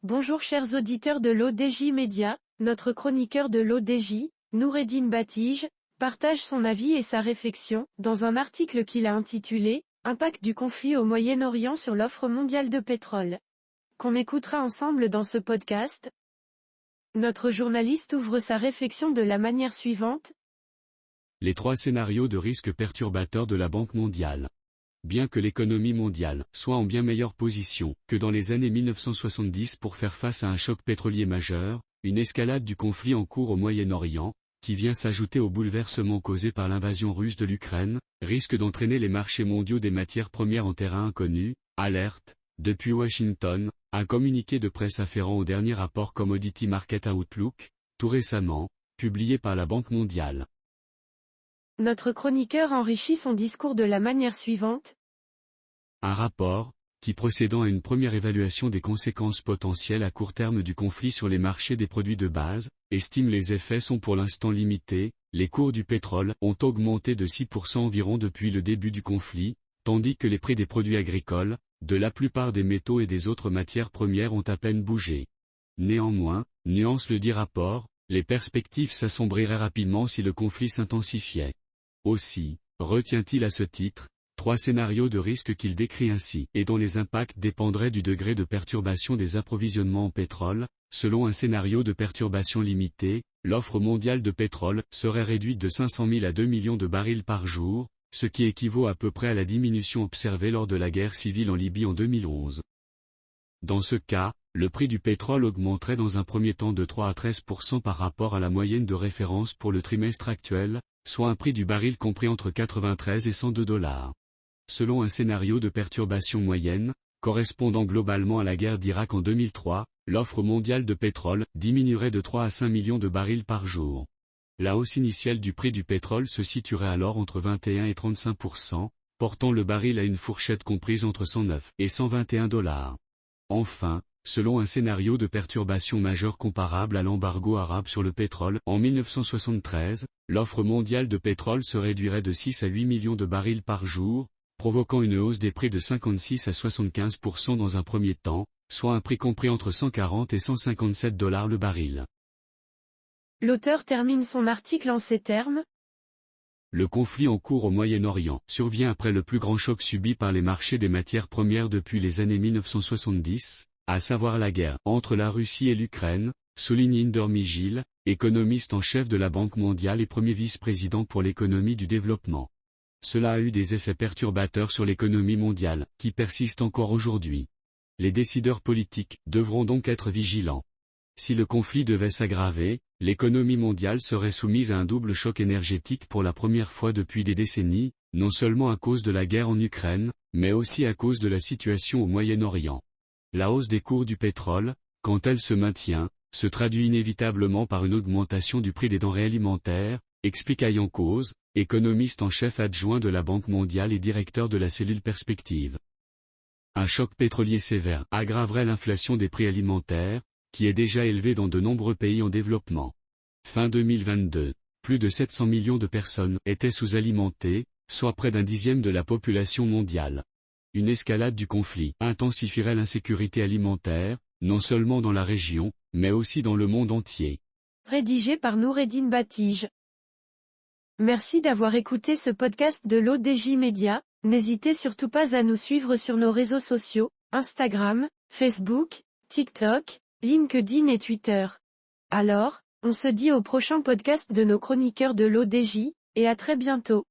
Bonjour chers auditeurs de l'ODJ Média, notre chroniqueur de l'ODJ, Noureddine Batige, partage son avis et sa réflexion, dans un article qu'il a intitulé « Impact du conflit au Moyen-Orient sur l'offre mondiale de pétrole », qu'on écoutera ensemble dans ce podcast. Notre journaliste ouvre sa réflexion de la manière suivante. Les 3 scénarios de risque perturbateurs de la Banque mondiale. Bien que l'économie mondiale soit en bien meilleure position que dans les années 1970 pour faire face à un choc pétrolier majeur, une escalade du conflit en cours au Moyen-Orient, qui vient s'ajouter aux bouleversements causés par l'invasion russe de l'Ukraine, risque d'entraîner les marchés mondiaux des matières premières en terrain inconnu, alerte, depuis Washington, un communiqué de presse afférent au dernier rapport Commodity Market Outlook, tout récemment, publié par la Banque mondiale. Notre chroniqueur enrichit son discours de la manière suivante. Un rapport, qui procédant à une première évaluation des conséquences potentielles à court terme du conflit sur les marchés des produits de base, estime les effets sont pour l'instant limités, les cours du pétrole ont augmenté de 6% environ depuis le début du conflit, tandis que les prix des produits agricoles, de la plupart des métaux et des autres matières premières ont à peine bougé. Néanmoins, nuance le dit rapport, les perspectives s'assombriraient rapidement si le conflit s'intensifiait. Aussi, retient-il à ce titre, 3 scénarios de risque qu'il décrit ainsi et dont les impacts dépendraient du degré de perturbation des approvisionnements en pétrole. Selon un scénario de perturbation limitée, l'offre mondiale de pétrole serait réduite de 500 000 à 2 millions de barils par jour, ce qui équivaut à peu près à la diminution observée lors de la guerre civile en Libye en 2011. Dans ce cas, le prix du pétrole augmenterait dans un premier temps de 3 à 13% par rapport à la moyenne de référence pour le trimestre actuel, soit un prix du baril compris entre 93 et 102 $. Selon un scénario de perturbation moyenne, correspondant globalement à la guerre d'Irak en 2003, l'offre mondiale de pétrole diminuerait de 3 à 5 millions de barils par jour. La hausse initiale du prix du pétrole se situerait alors entre 21 et 35%, portant le baril à une fourchette comprise entre 109 et 121 $. Enfin, selon un scénario de perturbation majeure comparable à l'embargo arabe sur le pétrole en 1973, l'offre mondiale de pétrole se réduirait de 6 à 8 millions de barils par jour, provoquant une hausse des prix de 56 à 75% dans un premier temps, soit un prix compris entre 140 et 157 $ le baril. L'auteur termine son article en ces termes. Le conflit en cours au Moyen-Orient survient après le plus grand choc subi par les marchés des matières premières depuis les années 1970, à savoir la guerre entre la Russie et l'Ukraine, souligne Inder Mijil, économiste en chef de la Banque mondiale et premier vice-président pour l'économie du développement. Cela a eu des effets perturbateurs sur l'économie mondiale, qui persistent encore aujourd'hui. Les décideurs politiques devront donc être vigilants. Si le conflit devait s'aggraver, l'économie mondiale serait soumise à un double choc énergétique pour la première fois depuis des décennies, non seulement à cause de la guerre en Ukraine, mais aussi à cause de la situation au Moyen-Orient. La hausse des cours du pétrole, quand elle se maintient, se traduit inévitablement par une augmentation du prix des denrées alimentaires, explique Ayhan Cause, économiste en chef adjoint de la Banque mondiale et directeur de la cellule Perspective. Un choc pétrolier sévère aggraverait l'inflation des prix alimentaires, qui est déjà élevée dans de nombreux pays en développement. Fin 2022, plus de 700 millions de personnes étaient sous-alimentées, soit près d'un dixième de la population mondiale. Une escalade du conflit intensifierait l'insécurité alimentaire, non seulement dans la région, mais aussi dans le monde entier. Rédigé par Noureddine Batige. Merci d'avoir écouté ce podcast de l'ODJ Média. N'hésitez surtout pas à nous suivre sur nos réseaux sociaux, Instagram, Facebook, TikTok, LinkedIn et Twitter. Alors, on se dit au prochain podcast de nos chroniqueurs de l'ODJ, et à très bientôt.